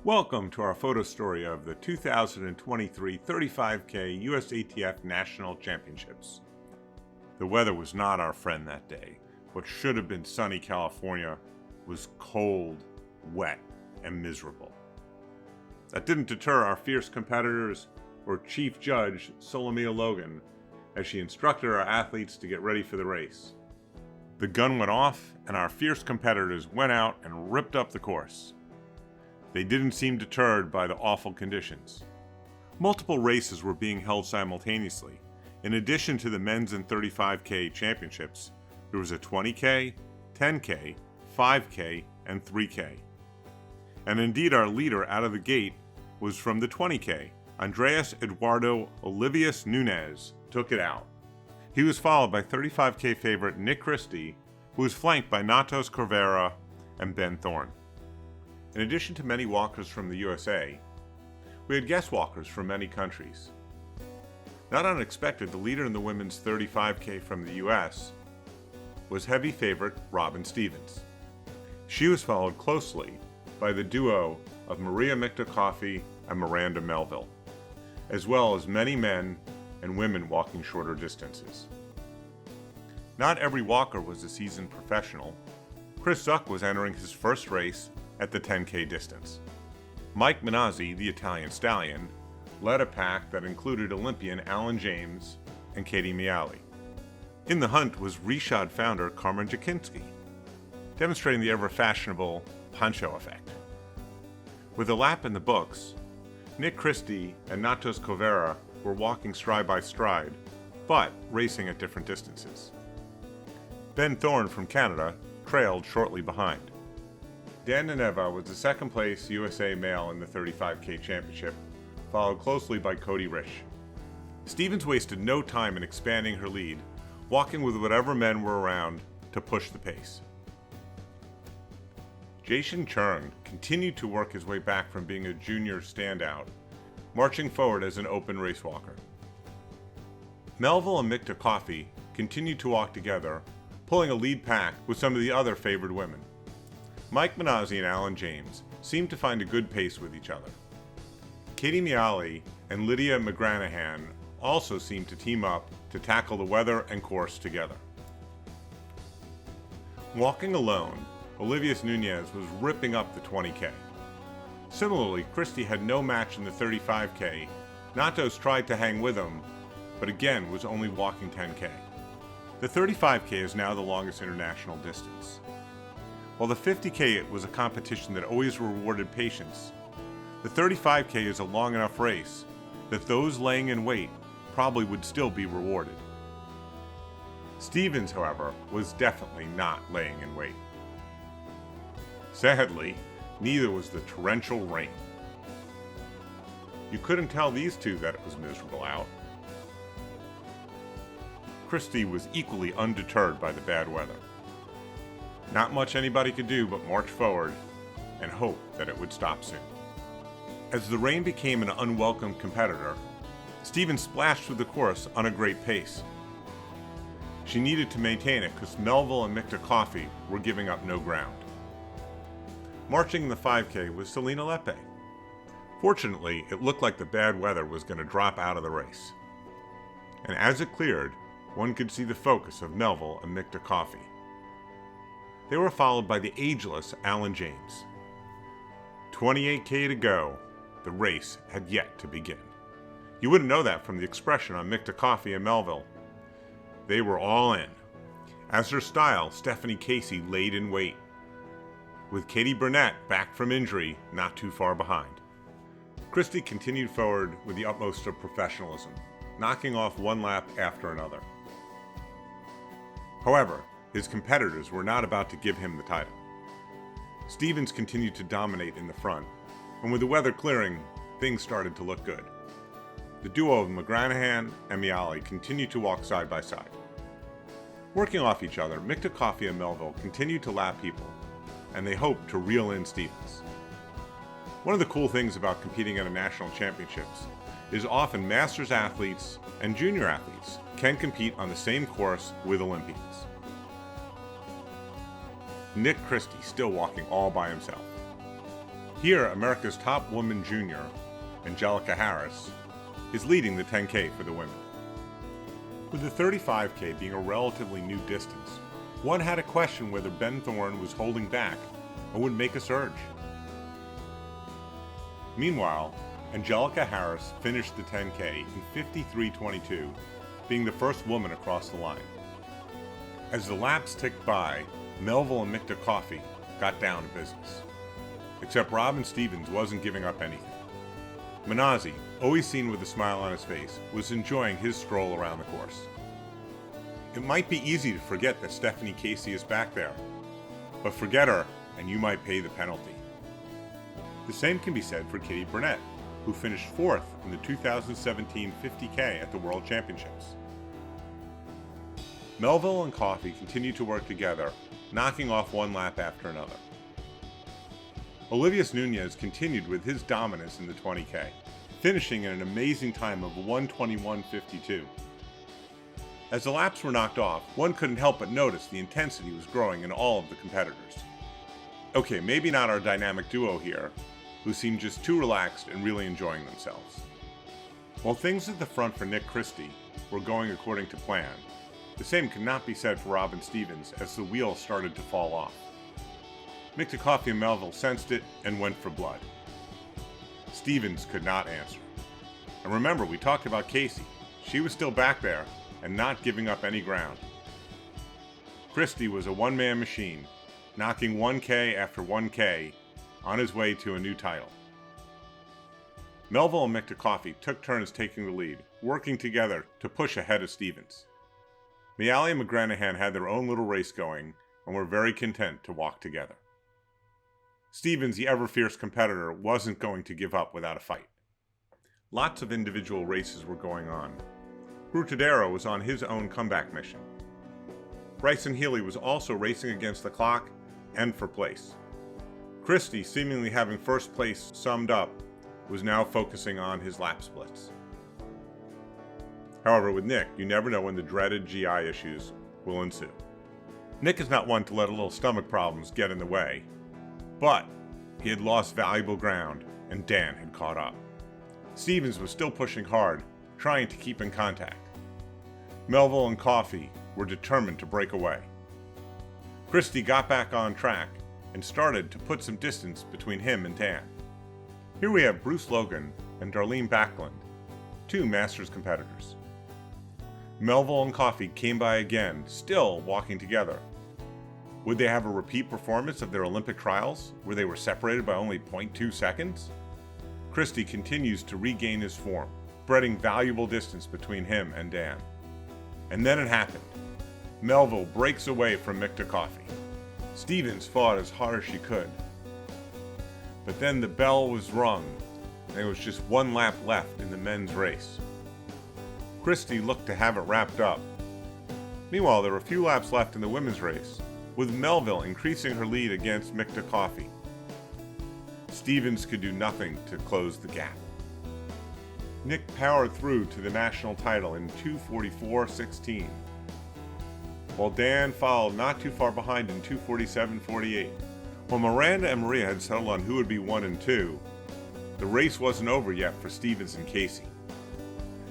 Welcome to our photo story of the 2023 35K USATF National Championships. The weather was not our friend that day. What should have been sunny California was cold, wet, and miserable. That didn't deter our fierce competitors or Chief Judge Solomia Logan as she instructed our athletes to get ready for the race. The gun went off and our fierce competitors went out and ripped up the course. They didn't seem deterred by the awful conditions. Multiple races were being held simultaneously. In addition to the men's and 35K championships, there was a 20K, 10K, 5K, and 3K. And indeed our leader out of the gate was from the 20K. Andres Eduardo Olivius Nunez took it out. He was followed by 35K favorite Nick Christie, who was flanked by Natos Corvera and Ben Thorne. In addition to many walkers from the USA, we had guest walkers from many countries. Not unexpected, the leader in the women's 35K from the US was heavy favorite Robin Stevens. She was followed closely by the duo of Maria Micta-Coffey and Miranda Melville, as well as many men and women walking shorter distances. Not every walker was a seasoned professional. Chris Zuck was entering his first race at the 10K distance. Mike Minazzi, the Italian stallion, led a pack that included Olympian Alan James and Katie Miali. In the hunt was Reshod founder Carmen Jakinski, demonstrating the ever-fashionable poncho effect. With a lap in the books, Nick Christie and Natos Corvera were walking stride by stride, but racing at different distances. Ben Thorne from Canada trailed shortly behind. Dan Neneva was the second place USA male in the 35K championship, followed closely by Cody Risch. Stevens wasted no time in expanding her lead, walking with whatever men were around to push the pace. Jason Chung continued to work his way back from being a junior standout, marching forward as an open race walker. Melville and Micta-Coffey continued to walk together, pulling a lead pack with some of the other favored women. Mike Minazzi and Alan James seemed to find a good pace with each other. Katie Miali and Lydia McGranahan also seemed to team up to tackle the weather and course together. Walking alone, Olivius Nunez was ripping up the 20K. Similarly, Christie had no match in the 35K. Natos tried to hang with him, but again was only walking 10K. The 35K is now the longest international distance. While the 50K was a competition that always rewarded patience, the 35K is a long enough race that those laying in wait probably would still be rewarded. Stevens, however, was definitely not laying in wait. Sadly, neither was the torrential rain. You couldn't tell these two that it was miserable out. Christie was equally undeterred by the bad weather. Not much anybody could do but march forward and hope that it would stop soon. As the rain became an unwelcome competitor, Stevens splashed through the course on a great pace. She needed to maintain it because Melville and Micta-Coffey were giving up no ground. Marching in the 5K was Selena Lepe. Fortunately, it looked like the bad weather was going to drop out of the race. And as it cleared, one could see the focus of Melville and Micta-Coffey. They were followed by the ageless Alan James. 28K to go. The race had yet to begin. You wouldn't know that from the expression on Micta-Coffey and Melville. They were all in. As her style, Stephanie Casey laid in wait, with Katie Burnett back from injury not too far behind. Christie continued forward with the utmost of professionalism, knocking off one lap after another. However, his competitors were not about to give him the title. Stevens continued to dominate in the front, and with the weather clearing, things started to look good. The duo of McGranahan and Miali continued to walk side by side. Working off each other, Micta-Coffey and Melville continued to lap people, and they hoped to reel in Stevens. One of the cool things about competing at a national championships is often masters athletes and junior athletes can compete on the same course with Olympians. Nick Christie still walking all by himself. Here, America's top woman junior, Angelica Harris, is leading the 10K for the women. With the 35K being a relatively new distance, one had to question whether Ben Thorne was holding back and would make a surge. Meanwhile, Angelica Harris finished the 10K in 53:22, being the first woman across the line. As the laps ticked by, Melville and Mikta Coffey got down to business. Except Robin Stevens wasn't giving up anything. Minozzi, always seen with a smile on his face, was enjoying his stroll around the course. It might be easy to forget that Stephanie Casey is back there, but forget her and you might pay the penalty. The same can be said for Katie Burnett, who finished 4th in the 2017 50K at the World Championships. Melville and Coffey continued to work together, knocking off one lap after another. Olivius Nunez continued with his dominance in the 20K, finishing in an amazing time of 1:21:52. As the laps were knocked off, one couldn't help but notice the intensity was growing in all of the competitors. Okay, maybe not our dynamic duo here, who seemed just too relaxed and really enjoying themselves. While things at the front for Nick Christie were going according to plan, the same could not be said for Robin Stevens as the wheel started to fall off. Mikta Coffey and Melville sensed it and went for blood. Stevens could not answer. And remember, we talked about Casey. She was still back there and not giving up any ground. Christie was a one-man machine, knocking 1K after 1K on his way to a new title. Melville and Mikta Coffey took turns taking the lead, working together to push ahead of Stevens. Miali and McGranahan had their own little race going and were very content to walk together. Stevens, the ever-fierce competitor, wasn't going to give up without a fight. Lots of individual races were going on. Brutadero was on his own comeback mission. Bryson Healy was also racing against the clock and for place. Christie, seemingly having first place summed up, was now focusing on his lap splits. However, with Nick, you never know when the dreaded GI issues will ensue. Nick is not one to let little stomach problems get in the way, but he had lost valuable ground and Dan had caught up. Stevens was still pushing hard, trying to keep in contact. Melville and Coffey were determined to break away. Christie got back on track and started to put some distance between him and Dan. Here we have Bruce Logan and Darlene Backlund, two Masters competitors. Melville and Coffey came by again, still walking together. Would they have a repeat performance of their Olympic trials, where they were separated by only 0.2 seconds? Christie continues to regain his form, spreading valuable distance between him and Dan. And then it happened. Melville breaks away from Mikta Coffey. Stevens fought as hard as she could. But then the bell was rung, and there was just one lap left in the men's race. Christie looked to have it wrapped up. Meanwhile, there were a few laps left in the women's race, with Melville increasing her lead against Mikta Coffey. Stevens could do nothing to close the gap. Nick powered through to the national title in 2:44:16, while Dan followed not too far behind in 2:47:48. While Miranda and Maria had settled on who would be 1 and 2, the race wasn't over yet for Stevens and Casey.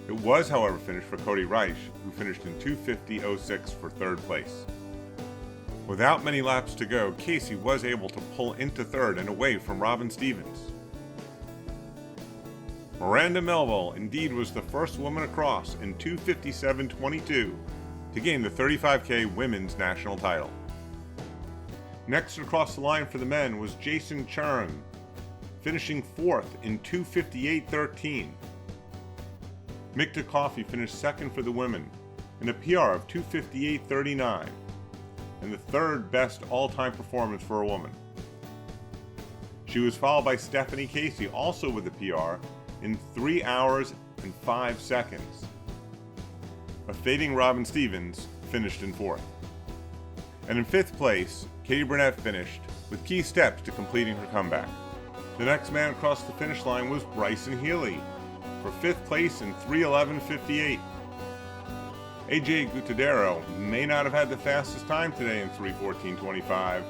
It was, however, finished for Cody Reich, who finished in 2:50:06 for third place. Without many laps to go, Casey was able to pull into third and away from Robin Stevens. Miranda Melville indeed was the first woman across in 2:57:22 to gain the 35K women's national title. Next across the line for the men was Jason Churn, finishing 4th in 2:58:13. Mikta Coffey finished 2nd for the women in a PR of 2:58:39, and the third best all-time performance for a woman. She was followed by Stephanie Casey, also with a PR, in 3 hours and 5 seconds. A fading Robin Stevens finished in 4th. And in 5th place, Katie Burnett finished, with key steps to completing her comeback. The next man across the finish line was Bryson Healy, for 5th place in 3:11:58. AJ Gutadero may not have had the fastest time today in 3:14:25,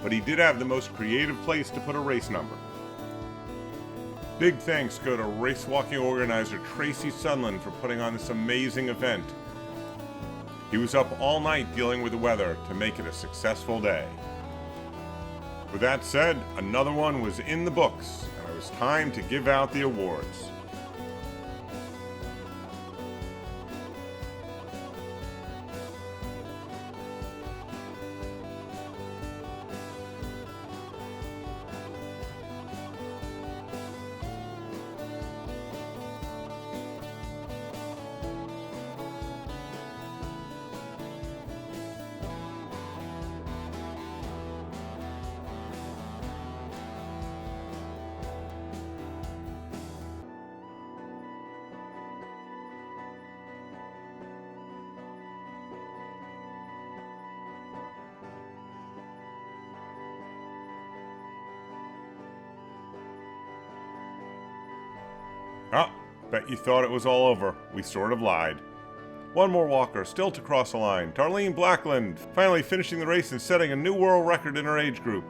but he did have the most creative place to put a race number. Big thanks go to race walking organizer Tracy Sunlan for putting on this amazing event. He was up all night dealing with the weather to make it a successful day. With that said, another one was in the books, and it was time to give out the awards. Ah, bet you thought it was all over. We sort of lied. One more walker still to cross the line. Darlene Blackland finally finishing the race and setting a new world record in her age group.